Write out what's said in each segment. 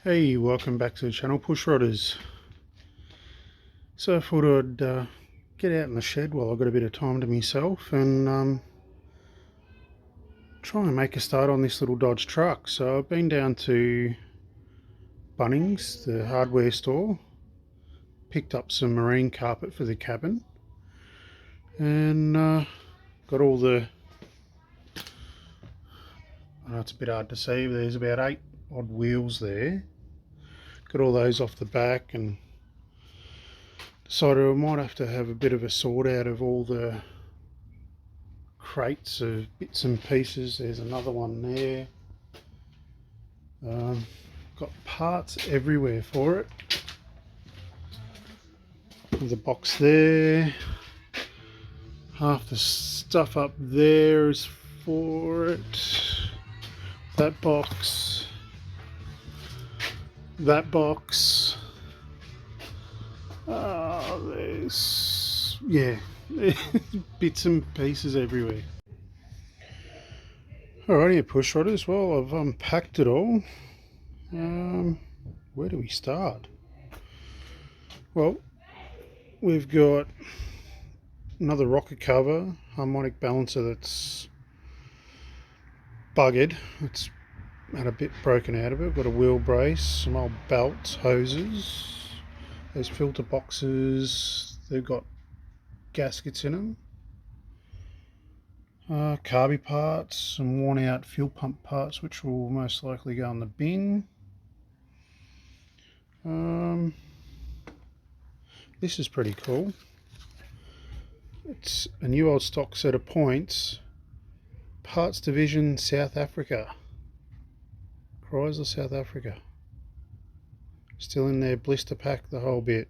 Hey, welcome back to the channel, Push Rodders. So I thought I'd get out in the shed while I've got a bit of time to myself and try and make a start on this little Dodge truck. So I've been down to Bunnings, the hardware store, picked up some marine carpet for the cabin, and got all the, I know it's a bit hard to see, but there's about 8 odd wheels there. Got all those off the back and decided I might have to have a bit of a sort out of all the crates of bits and pieces. There's another one there. Got parts everywhere for it. The box there. Half the stuff up there is for it. That box. That box. There's, yeah, bits and pieces everywhere. Alrighty, Push Rodders. Well, I've unpacked it all. Where do we start? Well, we've got another rocker cover, harmonic balancer that's buggered. It's had a bit broken out of it. Got a wheel brace, some old belts, hoses. Those filter boxes, they've got gaskets in them. Carby parts, some worn out fuel pump parts which will most likely go in the bin. This is pretty cool. It's a new old stock set of points. Parts Division, South Africa. Chrysler, South Africa. Still in there, blister pack, the whole bit.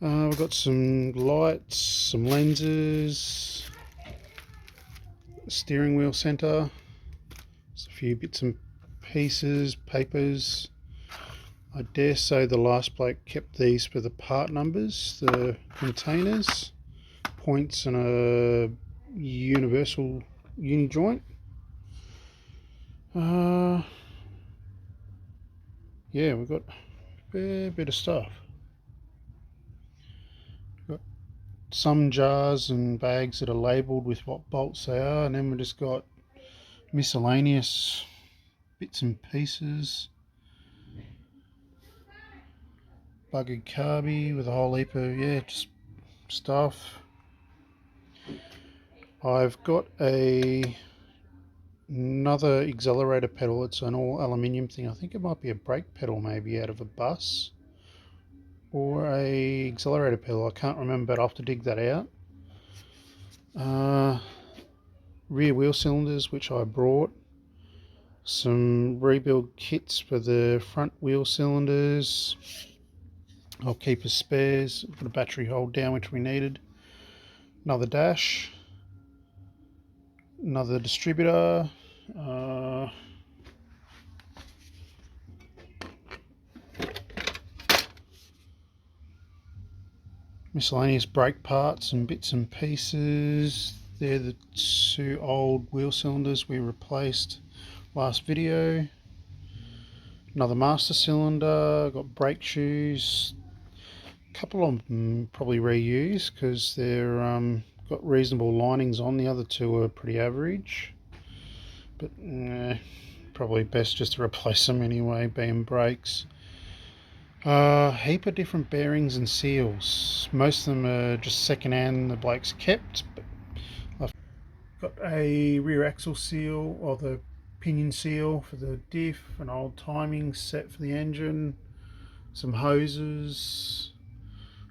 We've got some lights, some lenses, steering wheel centre, just a few bits and pieces, papers. I dare say the last bloke kept these for the part numbers, the containers, points and a universal uni joint. Yeah, we've got a fair bit of stuff. We've got some jars and bags that are labelled with what bolts they are, and then we've just got miscellaneous bits and pieces. Buggered carby with a whole heap of, yeah, just stuff. I've got another accelerator pedal. It's an all aluminium thing. I think it might be a brake pedal, maybe out of a bus, or a accelerator pedal. I can't remember, but I'll have to dig that out. Rear wheel cylinders, which I brought. Some rebuild kits for the front wheel cylinders. I'll keep as spares. I've got a battery hold down which we needed. Another dash. Another distributor. Miscellaneous brake parts and bits and pieces. They're the 2 old wheel cylinders we replaced last video. Another master cylinder. Got brake shoes. A couple of them probably reused because they're got reasonable linings on. The other 2 are pretty average, but probably best just to replace them anyway, being brakes. Heap of different bearings and seals. Most of them are just second hand, the blokes kept, but I've got a rear axle seal, or the pinion seal for the diff, an old timing set for the engine, some hoses,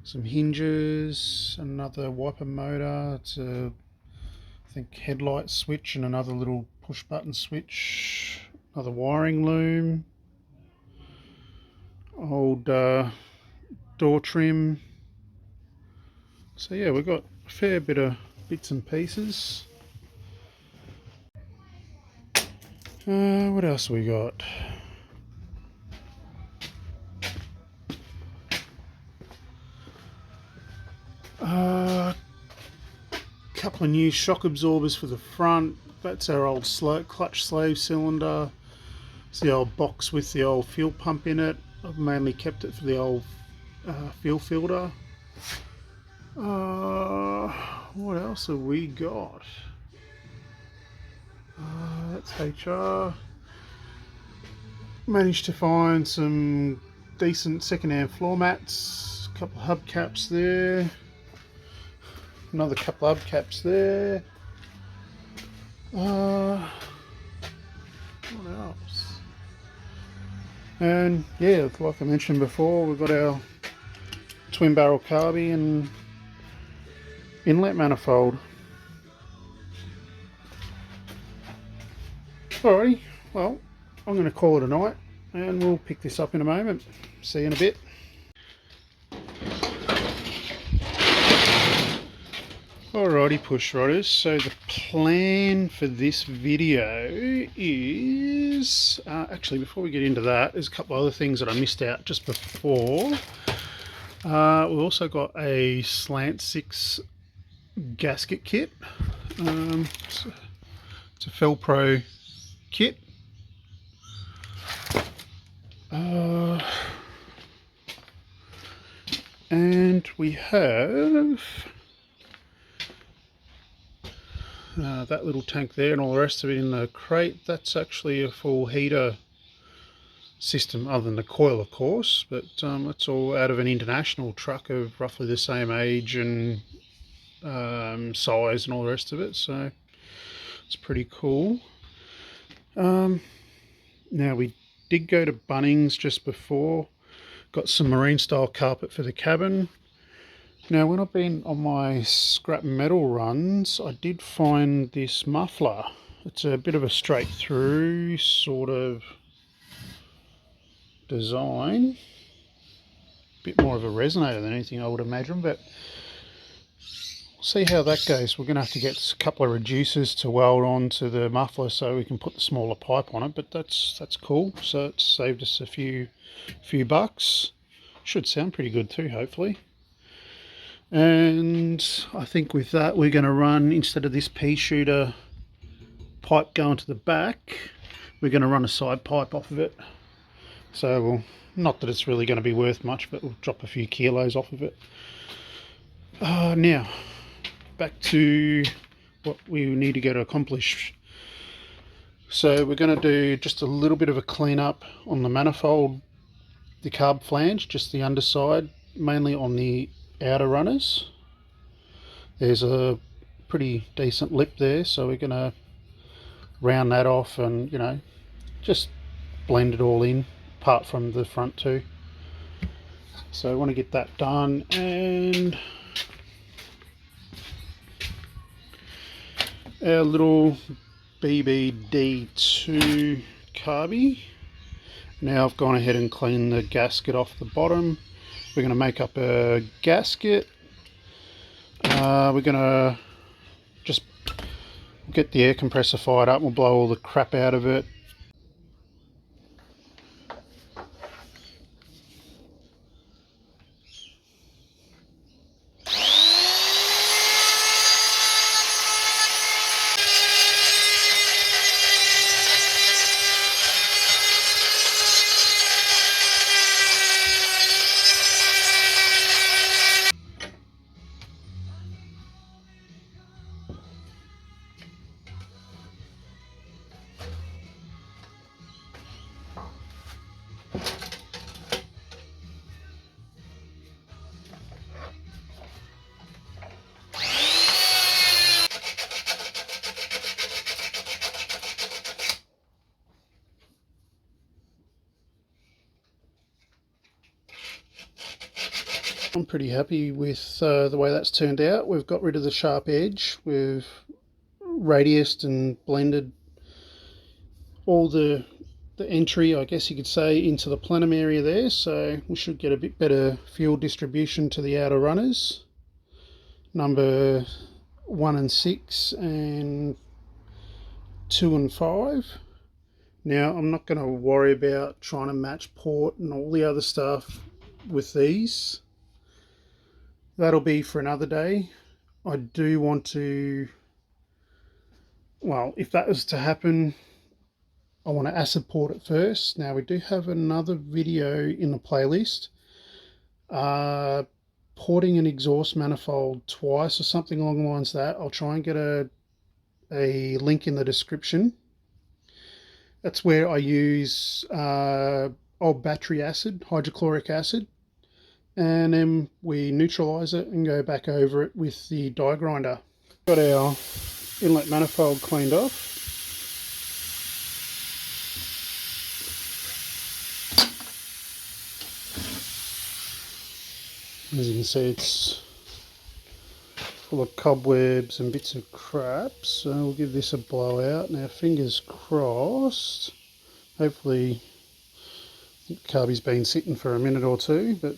some hinges, another wiper motor. It's a, I think, headlight switch and another little push button switch, another wiring loom, old door trim. So yeah, we've got a fair bit of bits and pieces. What else we got? Couple of new shock absorbers for the front. That's our old clutch slave cylinder. It's the old box with the old fuel pump in it. I've mainly kept it for the old fuel filter. What else have we got? That's HR. Managed to find some decent second-hand floor mats. A couple of hubcaps there. Another couple of hubcaps there. What else? And yeah, like I mentioned before, we've got our twin barrel carby and inlet manifold. Alrighty, well, I'm going to call it a night and we'll pick this up in a moment. See you in a bit. Alrighty, push rodders, so the plan for this video is, actually before we get into that, there's a couple of other things that I missed out just before. We've also got a slant 6 gasket kit. It's a Felpro kit. And we have that little tank there and all the rest of it in the crate. That's actually a full heater system, other than the coil of course, but it's all out of an international truck of roughly the same age and size and all the rest of it, so it's pretty cool. Now we did go to Bunnings just before, got some marine style carpet for the cabin. Now when I've been on my scrap metal runs, I did find this muffler. It's a bit of a straight through sort of design, a bit more of a resonator than anything I would imagine, but we'll see how that goes. We're going to have to get a couple of reducers to weld onto the muffler so we can put the smaller pipe on it, but that's cool. So it's saved us a few bucks. Should sound pretty good too, hopefully. And I think with that we're going to run, instead of this pea shooter pipe going to the back, we're going to run a side pipe off of it. So we'll, not that it's really going to be worth much, but we'll drop a few kilos off of it. Now back to what we need to get accomplished. So we're going to do just a little bit of a cleanup on the manifold, the carb flange, just the underside, mainly on the outer runners. There's a pretty decent lip there, so we're going to round that off and, you know, just blend it all in, apart from the front too. So I want to get that done. And our little BBD2 carby. Now I've gone ahead and cleaned the gasket off the bottom. We're going to make up a gasket. We're going to just get the air compressor fired up. We'll blow all the crap out of it. I'm pretty happy with the way that's turned out. We've got rid of the sharp edge. We've radiused and blended all the entry, I guess you could say, into the plenum area there, so we should get a bit better fuel distribution to the outer runners, number 1 and 6 and 2 and 5. Now I'm not going to worry about trying to match port and all the other stuff with these. That'll be for another day. I do want to, well, if that was to happen, I want to acid port it first. Now we do have another video in the playlist, porting an exhaust manifold twice or something along the lines of that. I'll try and get a link in the description. That's where I use old battery acid, hydrochloric acid, and then we neutralize it and go back over it with the die grinder. Got our inlet manifold cleaned off. As you can see, it's full of cobwebs and bits of crap, so we'll give this a blowout. Now, fingers crossed, hopefully the carbie's been sitting for a minute or two, but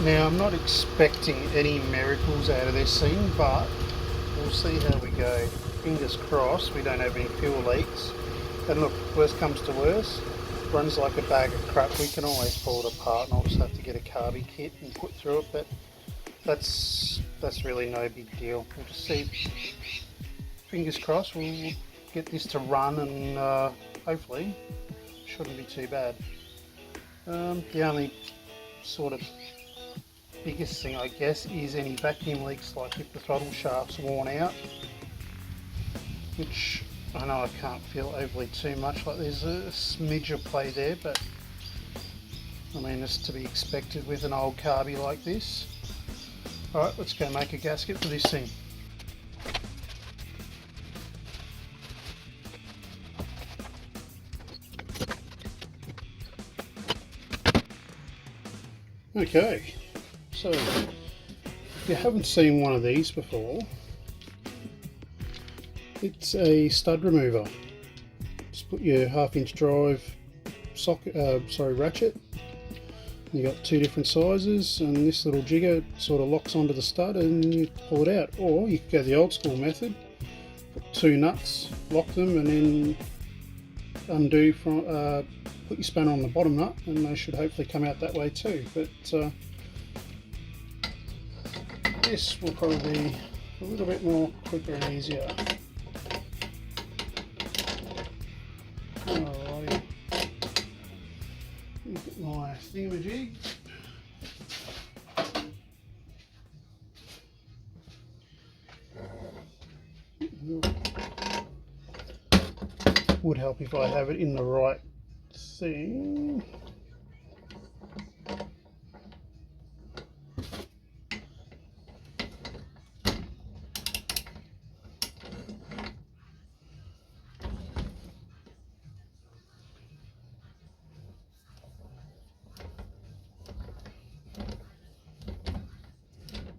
now I'm not expecting any miracles out of this thing, but we'll see how we go. Fingers crossed we don't have any fuel leaks. And look, worst comes to worst, runs like a bag of crap, we can always pull it apart, and I'll just have to get a carbie kit and put through it, but that's really no big deal. We'll just see. Fingers crossed we'll get this to run, and hopefully shouldn't be too bad. The only sort of biggest thing, I guess, is any vacuum leaks, like if the throttle shaft's worn out, which I know I can't feel overly too much, like there's a smidge of play there, but I mean, it's to be expected with an old carbie like this. Alright, let's go make a gasket for this thing. Okay, so if you haven't seen one of these before, it's a stud remover. Just put your 1/2-inch drive socket, ratchet. You got two different sizes, and this little jigger sort of locks onto the stud and you pull it out. Or you could go the old school method, put two nuts, lock them, and then undo from put your spanner on the bottom nut, and they should hopefully come out that way too. But this will probably be a little bit more quicker and easier. Alrighty, look at my thingamajig. Would help if I have it in the right thing.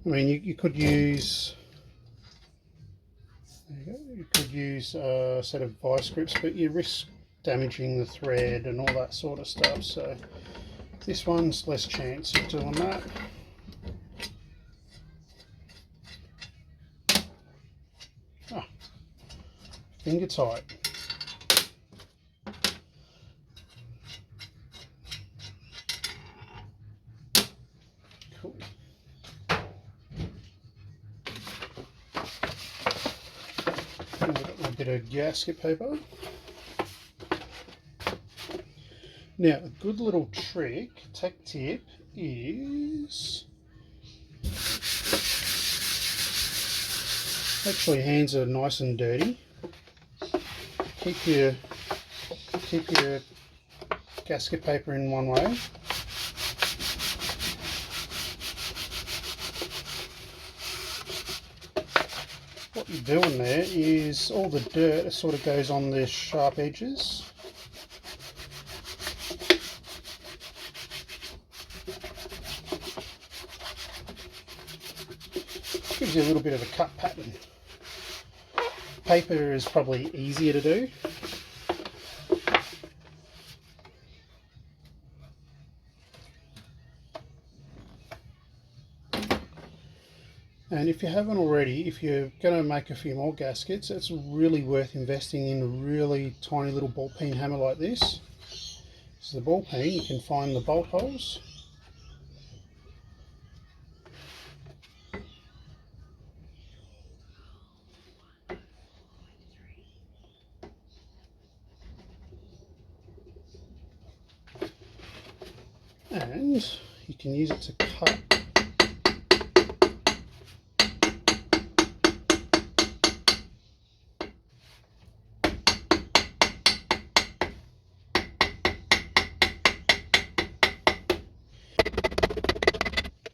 I mean, you could use, you could use a set of vice grips, but you risk damaging the thread and all that sort of stuff, so this one's less chance of doing that. Ah, finger tight. Cool. I've got my bit of gasket paper. Now, a good little trick, tech tip, is make sure your hands are nice and dirty. Keep your gasket paper in one way. What you're doing there is all the dirt sort of goes on the sharp edges. Gives you a little bit of a cut pattern. Paper is probably easier to do. And if you haven't already, if you're going to make a few more gaskets, it's really worth investing in a really tiny little ball peen hammer like this. This is the ball peen. You can find the bolt holes. And you can use it to cut.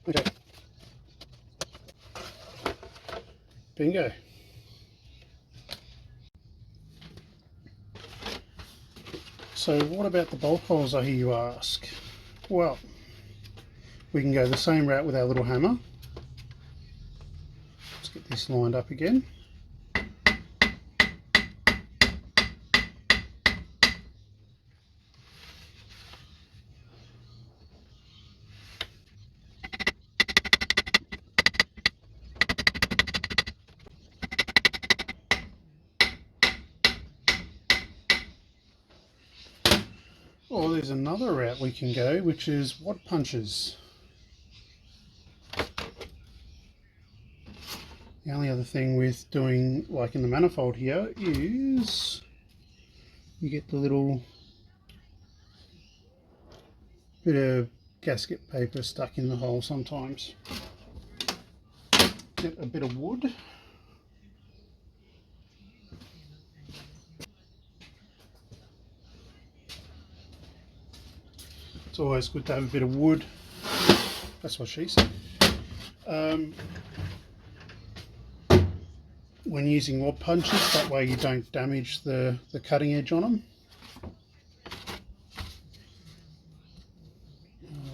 Okay. Bingo. So what about the bolt holes, I hear you ask? Well, we can go the same route with our little hammer. Let's get this lined up again. Or there's another route we can go, which is wad punches. The only other thing with doing like in the manifold here is you get the little bit of gasket paper stuck in the hole sometimes. Get a bit of wood. It's always good to have a bit of wood. That's what she said. When using wad punches, that way you don't damage the cutting edge on them.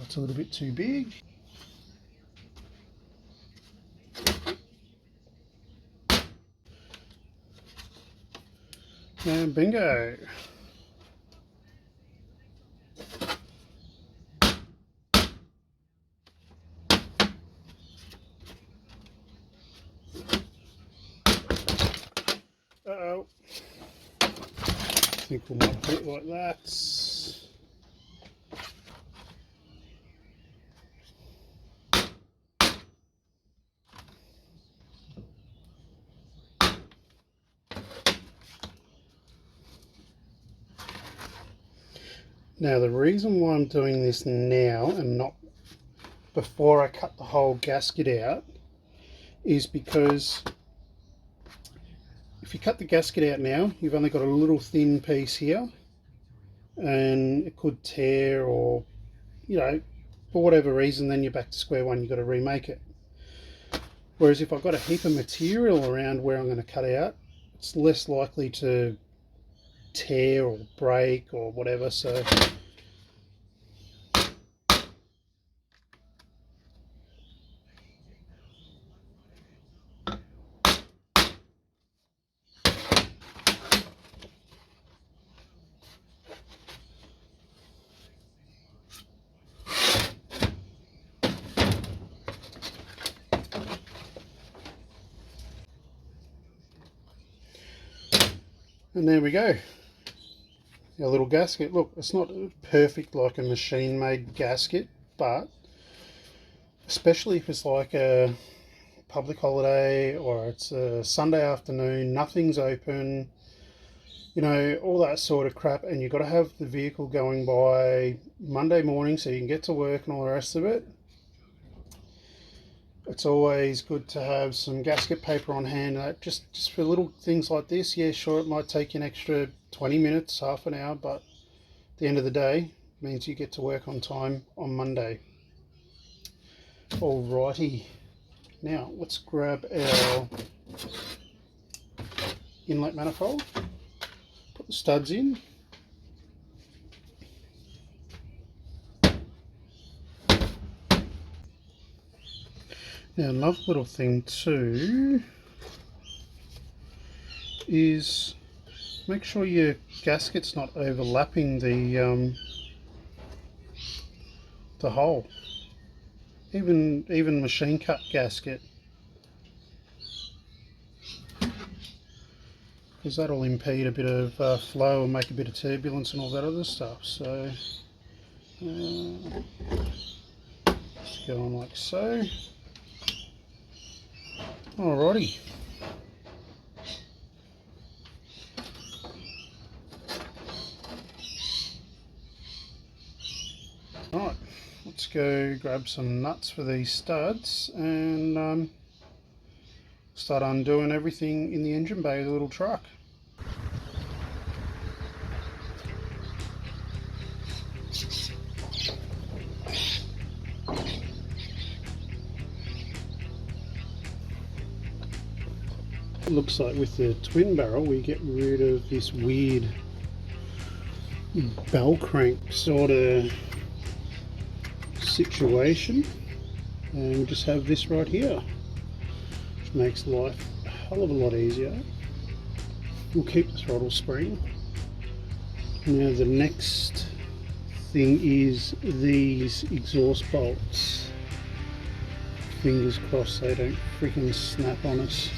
It's a little bit too big. And bingo. Uh-oh. I think we might put it like that. Now the reason why I'm doing this now and not before I cut the whole gasket out is because if you cut the gasket out now, you've only got a little thin piece here and it could tear, or you know, for whatever reason, then you're back to square one, you've got to remake it. Whereas if I've got a heap of material around where I'm going to cut out, it's less likely to tear or break or whatever. So and there we go, our little gasket. Look, it's not perfect like a machine made gasket, but especially if it's like a public holiday or it's a Sunday afternoon, nothing's open, you know, all that sort of crap, and you've got to have the vehicle going by Monday morning so you can get to work and all the rest of it. It's always good to have some gasket paper on hand, just for little things like this. Yeah, sure, it might take you an extra 20 minutes, half an hour, but at the end of the day, it means you get to work on time on Monday. Alrighty, now let's grab our inlet manifold, put the studs in. Now another little thing too is make sure your gasket's not overlapping the hole. Even machine cut gasket, because that'll impede a bit of flow and make a bit of turbulence and all that other stuff. So just go on like so. Alrighty. Right, let's go grab some nuts for these studs and start undoing everything in the engine bay of the little truck. It looks like with the twin barrel we get rid of this weird bell crank sort of situation, and we just have this right here, which makes life a hell of a lot easier. We'll keep the throttle spring. Now the next thing is these exhaust bolts. Fingers crossed they don't freaking snap on us,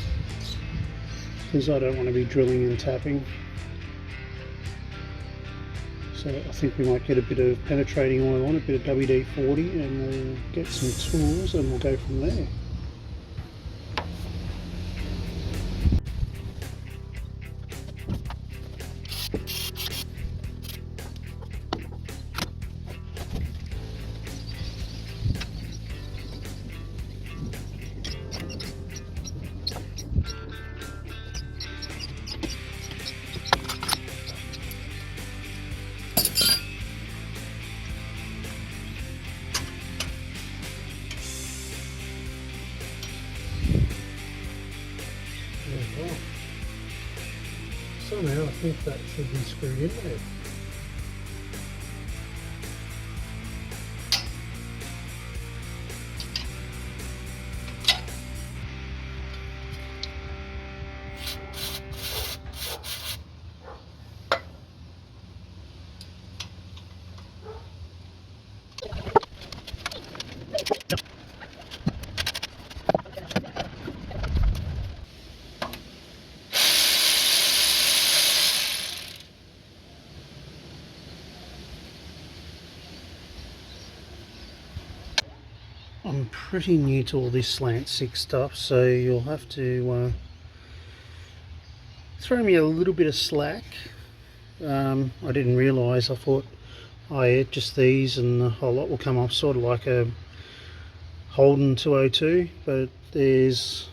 because I don't want to be drilling and tapping. So I think we might get a bit of penetrating oil on, a bit of WD-40, and we'll get some tools and we'll go from there. Somehow I think that should be screwed in there. I'm pretty new to all this slant 6 stuff, so you'll have to throw me a little bit of slack. I didn't realise, I thought just these and the whole lot will come off, sort of like a Holden 202, but there's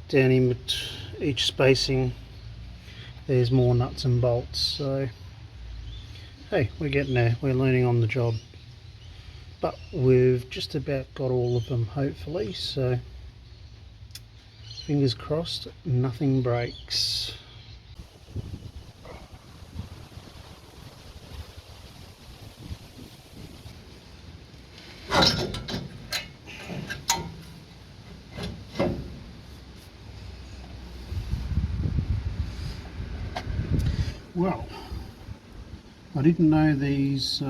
down in each spacing there's more nuts and bolts. So hey, we're getting there, we're learning on the job. But we've just about got all of them, hopefully, so fingers crossed nothing breaks. Well, I didn't know these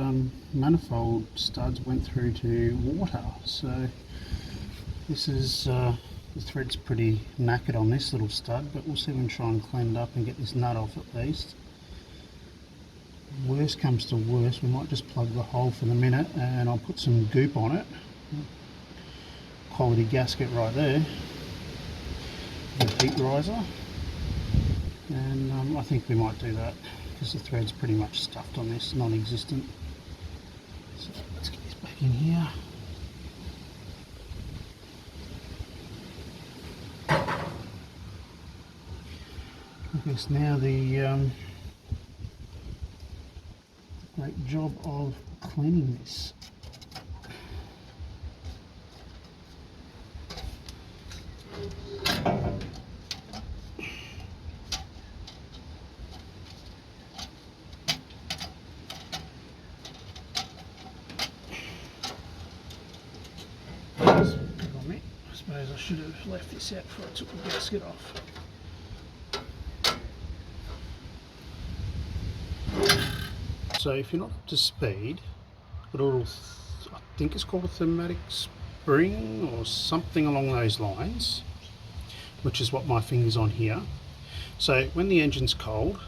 manifold studs went through to water, so this is the thread's pretty knackered on this little stud, but we'll see if we can try and clean it up and get this nut off at least. Worst comes to worst, we might just plug the hole for the minute and I'll put some goop on it. Quality gasket right there, the heat riser, and I think we might do that, because the thread's pretty much stuffed on this, non-existent. So let's get this back in here. I guess now the great job of cleaning this. I suppose I should have left this out before I took the gasket off. So if you're not up to speed, a little, I think it's called a thermatic spring or something along those lines, which is what my finger's on here. So when the engine's cold,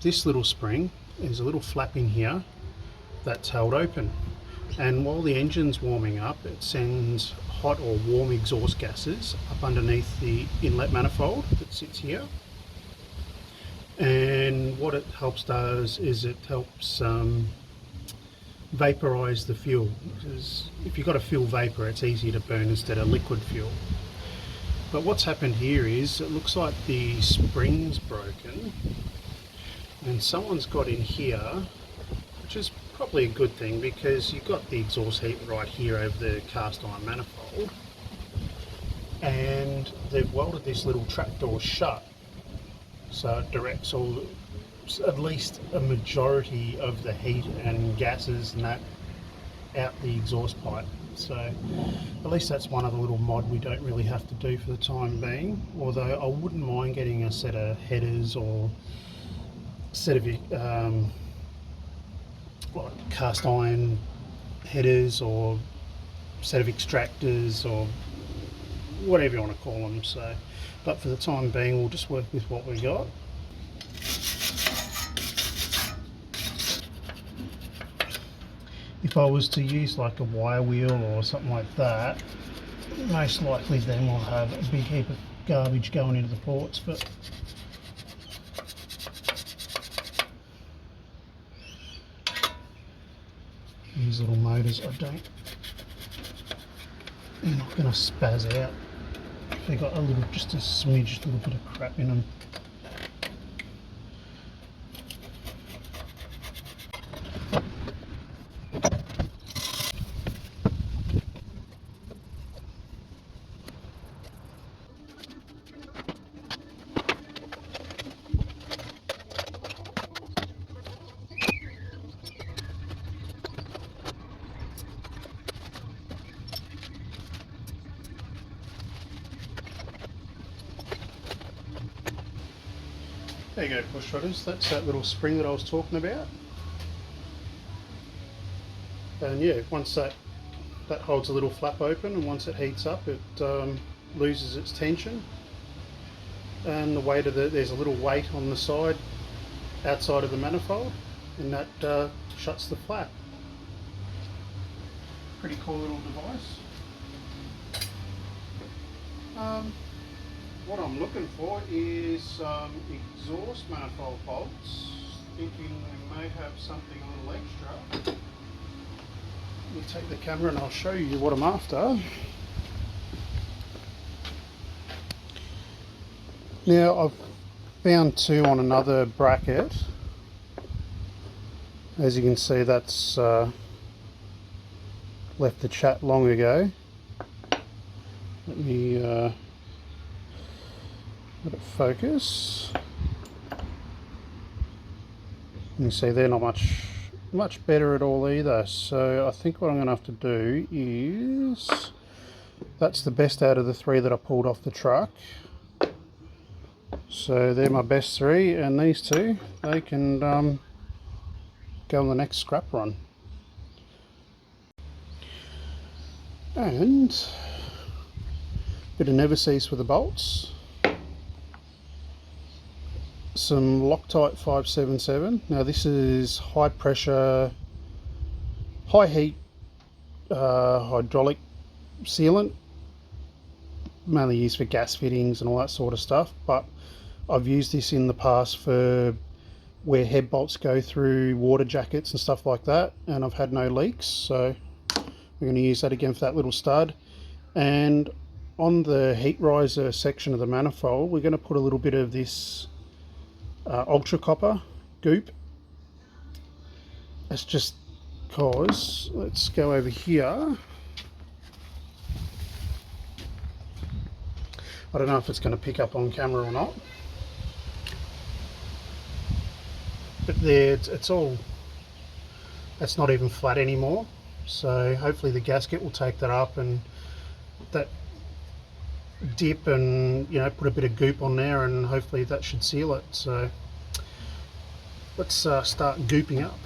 this little spring is a little flap in here that's held open, and while the engine's warming up, it sends hot or warm exhaust gases up underneath the inlet manifold that sits here. And what it does is it helps vaporize the fuel, because if you've got a fuel vapor, it's easier to burn instead of liquid fuel. But what's happened here is it looks like the spring's broken, and someone's got in here, which is probably a good thing because you've got the exhaust heat right here over the cast iron manifold, and they've welded this little trapdoor shut so it directs at least a majority of the heat and gases and that out the exhaust pipe. So at least that's one other little mod we don't really have to do for the time being, although I wouldn't mind getting a set of headers or set of like cast iron headers or set of extractors or whatever you want to call them. So, but for the time being, we'll just work with what we got. If I was to use like a wire wheel or something like that, most likely then we'll have a big heap of garbage going into the ports, but these little motors, they're not going to spaz out. They've got just a smidge, little bit of crap in them. There you go, push rodders. That's that little spring that I was talking about. And yeah, once that holds a little flap open, and once it heats up, it loses its tension. And the weight of there's a little weight on the side, outside of the manifold, and that shuts the flap. Pretty cool little device. What I'm looking for is exhaust manifold bolts, thinking we may have something a little extra. Let me take the camera and I'll show you what I'm after. Now I've found two on another bracket. As you can see, that's left the chat long ago. Let me let it focus. You can see they're not much better at all either. So I think what I'm going to have to do is, that's the best out of the three that I pulled off the truck. So they're my best three, and these two, they can go on the next scrap run. And a bit of Never-Cease for the bolts. Some Loctite 577. Now this is high pressure, high heat hydraulic sealant, mainly used for gas fittings and all that sort of stuff, but I've used this in the past for where head bolts go through water jackets and stuff like that, and I've had no leaks, so we're going to use that again for that little stud. And on the heat riser section of the manifold, we're going to put a little bit of this ultra copper goop. That's just cause, let's go over here. I don't know if it's going to pick up on camera or not, but there it's all, that's not even flat anymore, so hopefully the gasket will take that up and that dip, and you know, put a bit of goop on there, and hopefully that should seal it. So let's start gooping up.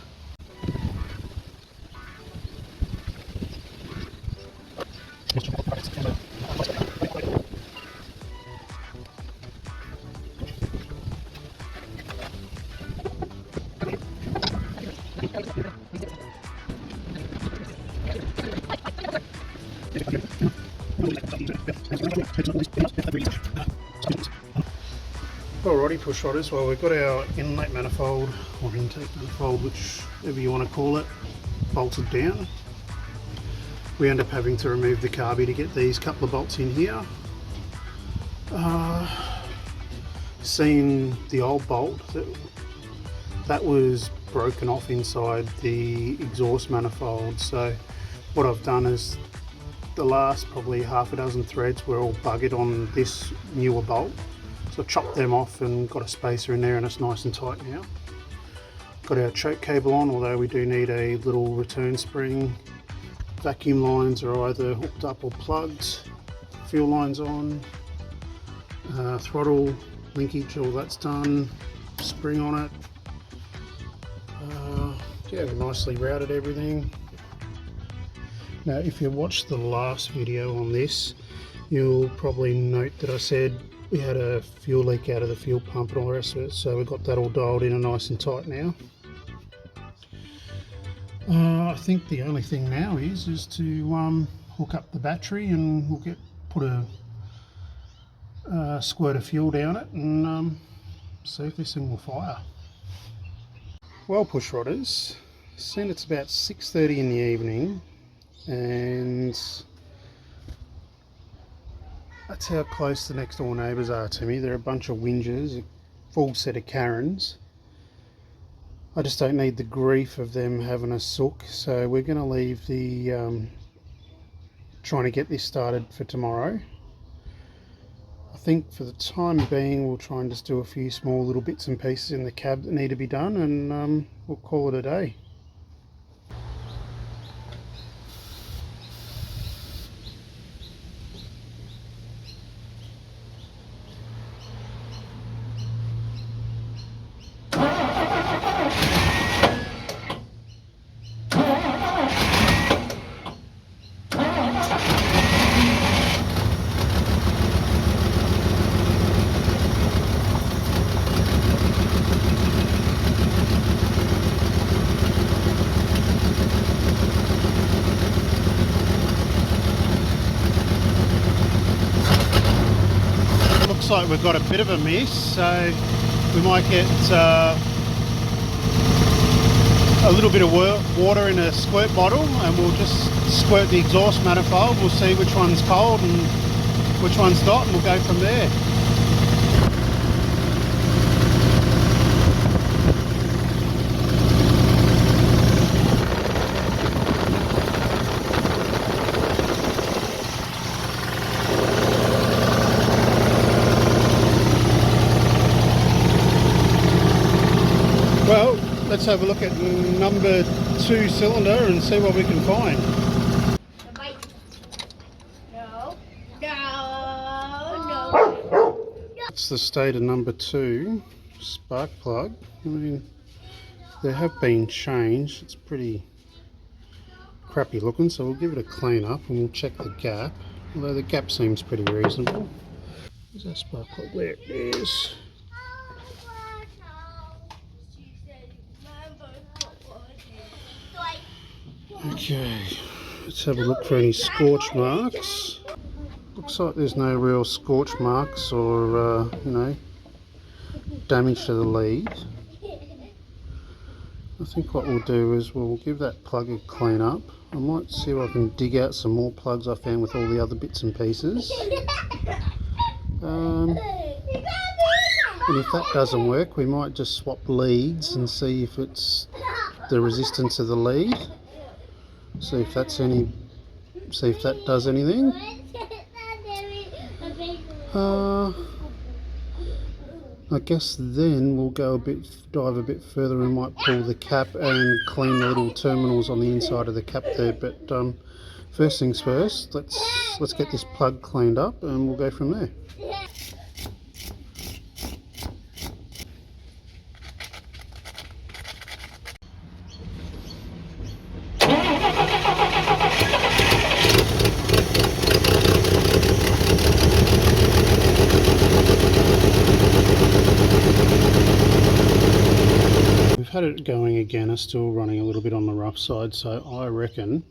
Alrighty, push rodders, well we've got our inlet manifold, or intake manifold, whichever you want to call it, bolted down. We end up having to remove the carby to get these couple of bolts in here. Seeing the old bolt, that was broken off inside the exhaust manifold, so what I've done is the last probably half a dozen threads were all buggered on this newer bolt. So I chopped them off and got a spacer in there and it's nice and tight now. Got our choke cable on, although we do need a little return spring. Vacuum lines are either hooked up or plugged. Fuel lines on. Throttle linkage, all that's done. Spring on it. Yeah, we nicely routed everything. Now if you watched the last video on this, you'll probably note that I said we had a fuel leak out of the fuel pump and all the rest of it, so we've got that all dialed in and nice and tight now. I think the only thing now is to hook up the battery, and we'll put a squirt of fuel down it and see if this thing will fire. Well, push rodders, soon it's about 6:30 in the evening, and that's how close the next door neighbours are to me. They're a bunch of whingers, a full set of Karens. I just don't need the grief of them having a sook, so we're going to leave the trying to get this started for tomorrow. I think for the time being we'll try and just do a few small little bits and pieces in the cab that need to be done, and we'll call it a day. Looks like we've got a bit of a miss, so we might get a little bit of water in a squirt bottle, and we'll just squirt the exhaust manifold. We'll see which one's cold and which one's not, and we'll go from there. Well, let's have a look at number 2 cylinder and see what we can find. No. It's the state of number 2 spark plug. I mean, they have been changed. It's pretty crappy looking, so we'll give it a clean up and we'll check the gap. Although the gap seems pretty reasonable. Where's our spark plug? There it is. Okay, let's have a look for any scorch marks. Looks like there's no real scorch marks or, you know, damage to the lead. I think what we'll do is we'll give that plug a clean up. I might see if I can dig out some more plugs I found with all the other bits and pieces. And if that doesn't work, we might just swap leads and see if it's the resistance of the lead. See if that does anything. I guess then we'll go dive a bit further and might pull the cap and clean the little terminals on the inside of the cap there. But first things first, let's get this plug cleaned up and we'll go from there. Had it going again, are still running a little bit on the rough side, so I reckon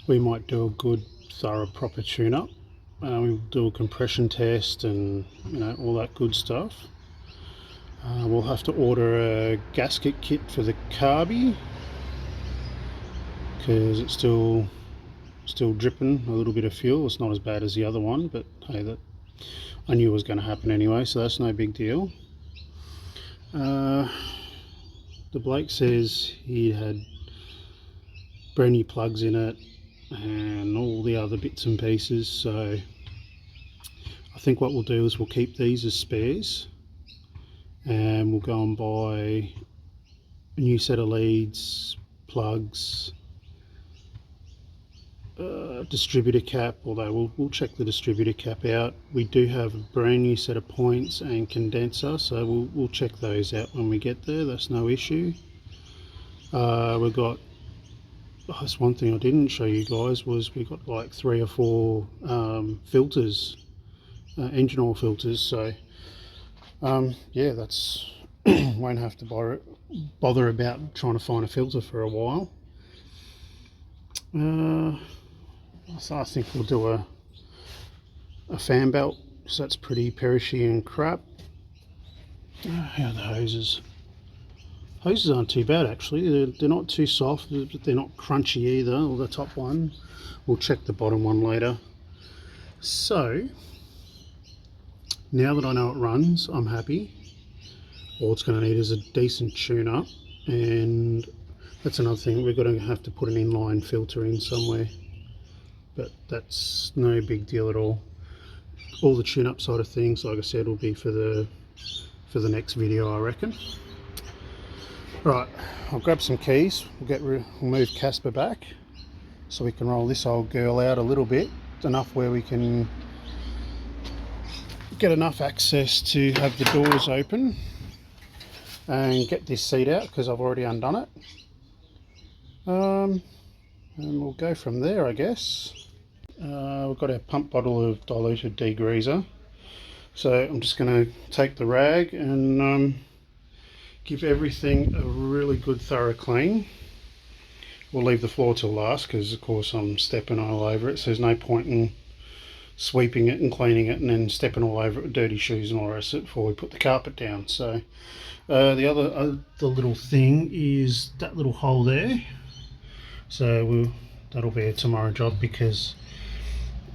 we might do a good thorough proper tune up. We'll do a compression test and all that good stuff. We'll have to order a gasket kit for the carby because it's still dripping a little bit of fuel. It's not as bad as the other one, but hey, that I knew it was going to happen anyway, so that's no big deal. The bloke says he had brand new plugs in it and all the other bits and pieces, so I think what we'll do is we'll keep these as spares and we'll go and buy a new set of leads, plugs, distributor cap, although we'll check the distributor cap out. We do have a brand new set of points and condenser, so we'll check those out when we get there. That's no issue. We've got, that's one thing I didn't show you guys, was we've got like 3 or 4 filters, engine oil filters, so yeah, that's won't have to bother about trying to find a filter for a while. So I think we'll do a fan belt, so that's pretty perishy and crap. How are the hoses? Hoses aren't too bad actually. They're not too soft, but they're not crunchy either. Or the top one. We'll check the bottom one later. So now that I know it runs, I'm happy. All it's going to need is a decent tune-up, and that's another thing. We're going to have to put an inline filter in somewhere, but that's no big deal at all. All the tune-up side of things, like I said, will be for the next video, I reckon. Right, I'll grab some keys. We'll move Casper back so we can roll this old girl out a little bit, enough where we can get enough access to have the doors open and get this seat out because I've already undone it. And we'll go from there, I guess. We've got our pump bottle of diluted degreaser, so I'm just going to take the rag and give everything a really good thorough clean. We'll leave the floor till last because of course I'm stepping all over it, so there's no point in sweeping it and cleaning it and then stepping all over it with dirty shoes and all the rest of it before we put the carpet down. So the little thing is that little hole there, so that'll be a tomorrow job because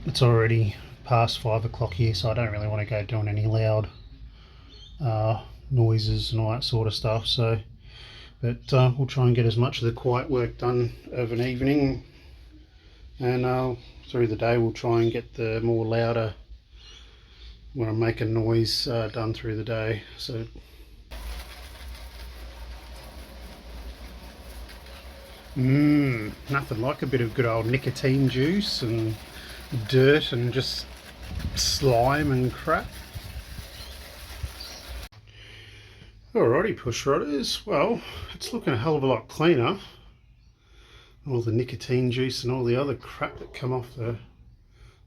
it's already past 5 o'clock here, so I don't really want to go doing any loud noises and all that sort of stuff. So but we'll try and get as much of the quiet work done of an evening, and through the day we'll try and get the more louder when I'm making noise done through the day. So nothing like a bit of good old nicotine juice and dirt and just slime and crap. Alrighty, push rodders, well, it's looking a hell of a lot cleaner. All the nicotine juice and all the other crap that come off the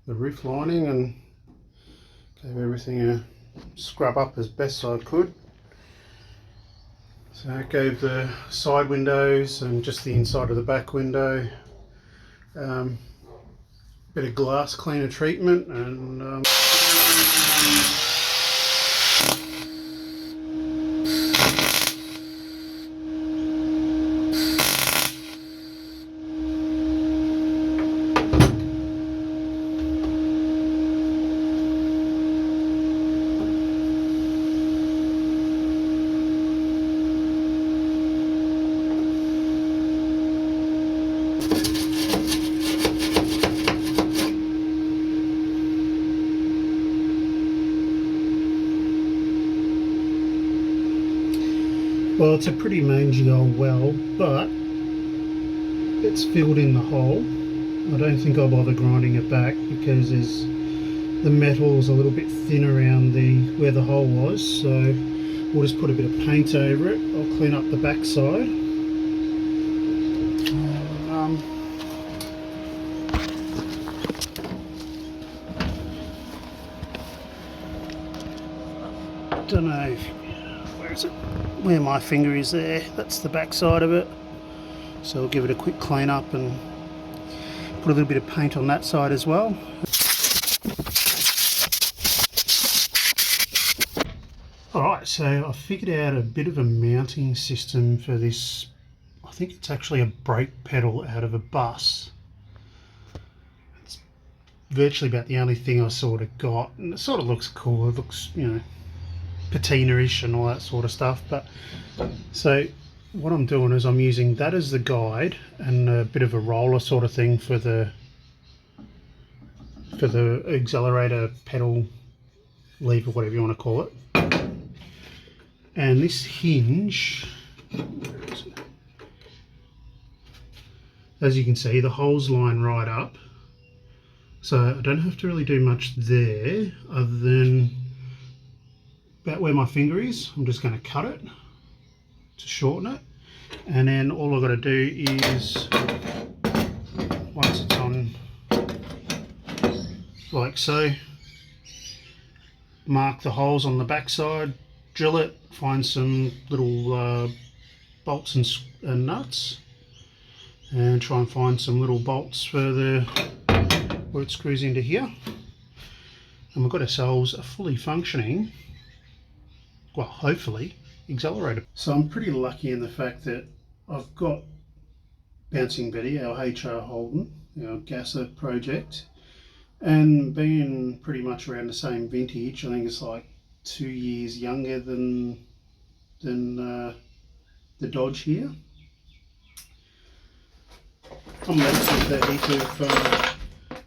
roof lining, and gave everything a scrub up as best I could. So I gave the side windows and just the inside of the back window bit of glass cleaner treatment, and well, it's a pretty mangy old well, but it's filled in the hole. I don't think I'll bother grinding it back because the metal's a little bit thin around where the hole was, so we'll just put a bit of paint over it. I'll clean up the back side. Don't know where my finger is there, that's the back side of it, so we'll give it a quick clean up and put a little bit of paint on that side as well. Alright, so I figured out a bit of a mounting system for this. I think it's actually a brake pedal out of a bus. It's virtually about the only thing I sort of got, and it sort of looks cool. It looks, you know, patina-ish and all that sort of stuff. But so what I'm doing is I'm using that as the guide and a bit of a roller sort of thing for the accelerator pedal lever, whatever you want to call it. And this hinge, as you can see, the holes line right up, so I don't have to really do much there other than about where my finger is. I'm just going to cut it to shorten it, and then all I've got to do is, once it's on like so, mark the holes on the back side, drill it, find some little bolts and nuts, and try and find some little bolts for where it screws into here, and we've got ourselves a fully functioning, well, hopefully, accelerator. So I'm pretty lucky in the fact that I've got Bouncing Betty, our HR Holden, our gasket project, and being pretty much around the same vintage, I think it's like 2 years younger than the Dodge here. I'm left with a heap of,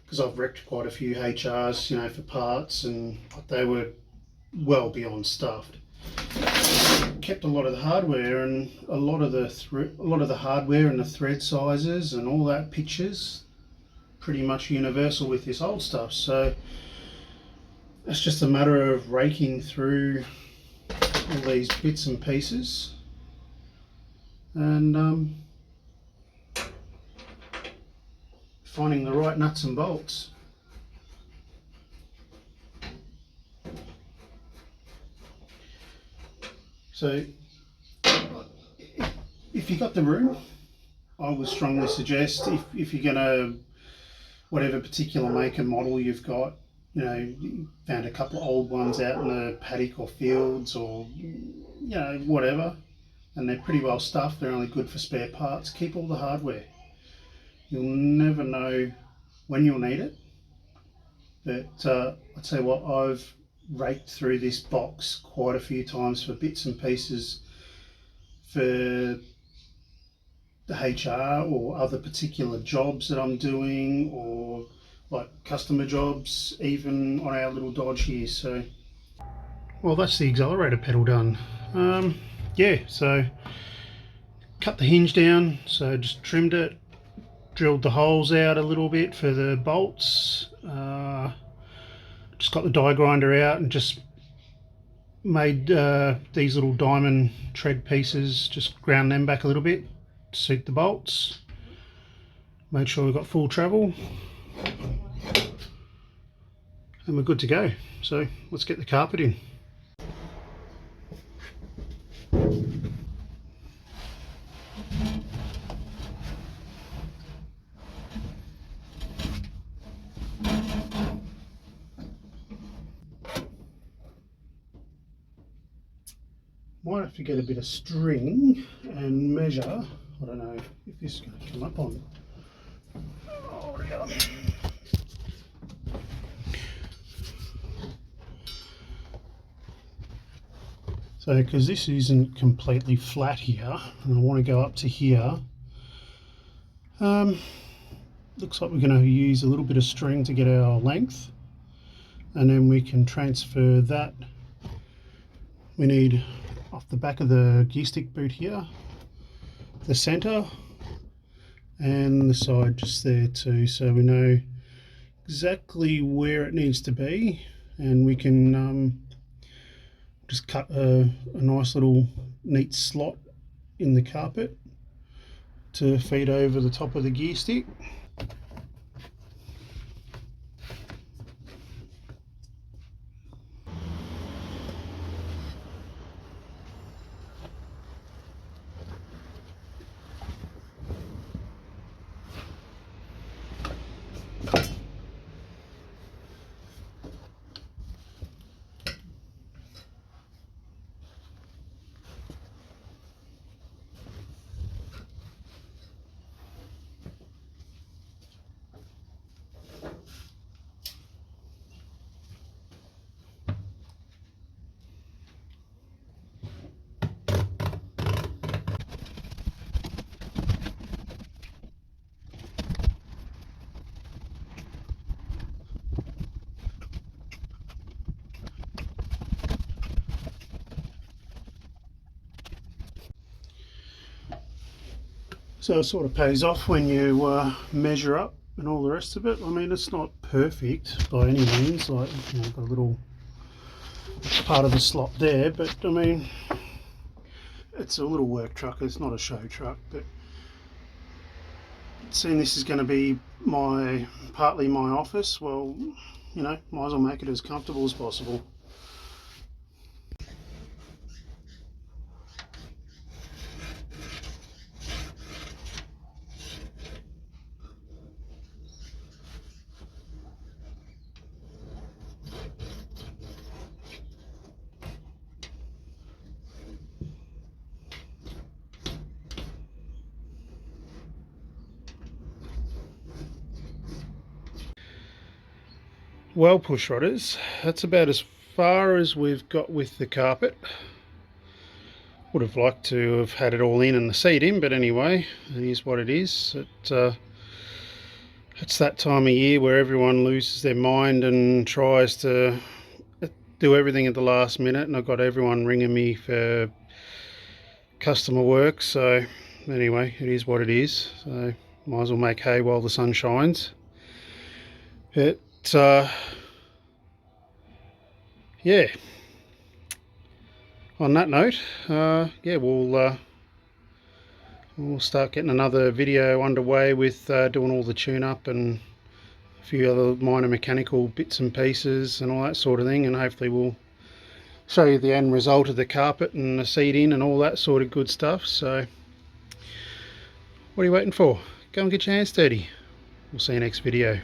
because I've wrecked quite a few HRs, you know, for parts, and they were well beyond stuffed. Kept a lot of the hardware, and a lot of the hardware and the thread sizes and all that pictures pretty much universal with this old stuff. So it's just a matter of raking through all these bits and pieces and finding the right nuts and bolts. So if you got the room, I would strongly suggest, if you're going to, whatever particular make and model you've got, you know, you found a couple of old ones out in the paddock or fields or, you know, whatever, and they're pretty well stuffed, they're only good for spare parts, keep all the hardware. You'll never know when you'll need it, but I'll tell you what, I've raked through this box quite a few times for bits and pieces for the HR or other particular jobs that I'm doing, or like customer jobs, even on our little Dodge here. So, well, that's the accelerator pedal done. Yeah, so cut the hinge down, so just trimmed it, drilled the holes out a little bit for the bolts, just got the die grinder out and just made these little diamond tread pieces, just ground them back a little bit to suit the bolts. Made sure we've got full travel and we're good to go. So let's get the carpet in. Might have to get a bit of string and measure. I don't know if this is going to come up on. Oh, yeah. So, because this isn't completely flat here, and I want to go up to here, looks like we're going to use a little bit of string to get our length, and then we can transfer that. We need off the back of the gear stick boot here, the center, and the side just there too, so we know exactly where it needs to be, and we can just cut a nice little neat slot in the carpet to feed over the top of the gear stick. So it sort of pays off when you measure up and all the rest of it. I mean, it's not perfect by any means, like, you know, got a little part of the slot there, but I mean, it's a little work truck, it's not a show truck, but seeing this is going to be partly my office, well, you know, might as well make it as comfortable as possible. Well, push rodders, that's about as far as we've got with the carpet. Would have liked to have had it all in and the seat in, but anyway, it is what it is. It's that time of year where everyone loses their mind and tries to do everything at the last minute, and I've got everyone ringing me for customer work, so anyway, it is what it is. So might as well make hay while the sun shines. Yeah, on that note, yeah, we'll start getting another video underway with doing all the tune-up and a few other minor mechanical bits and pieces and all that sort of thing, and hopefully we'll show you the end result of the carpet and the seat in and all that sort of good stuff. So what are you waiting for? Go and get your hands dirty. We'll see you next video.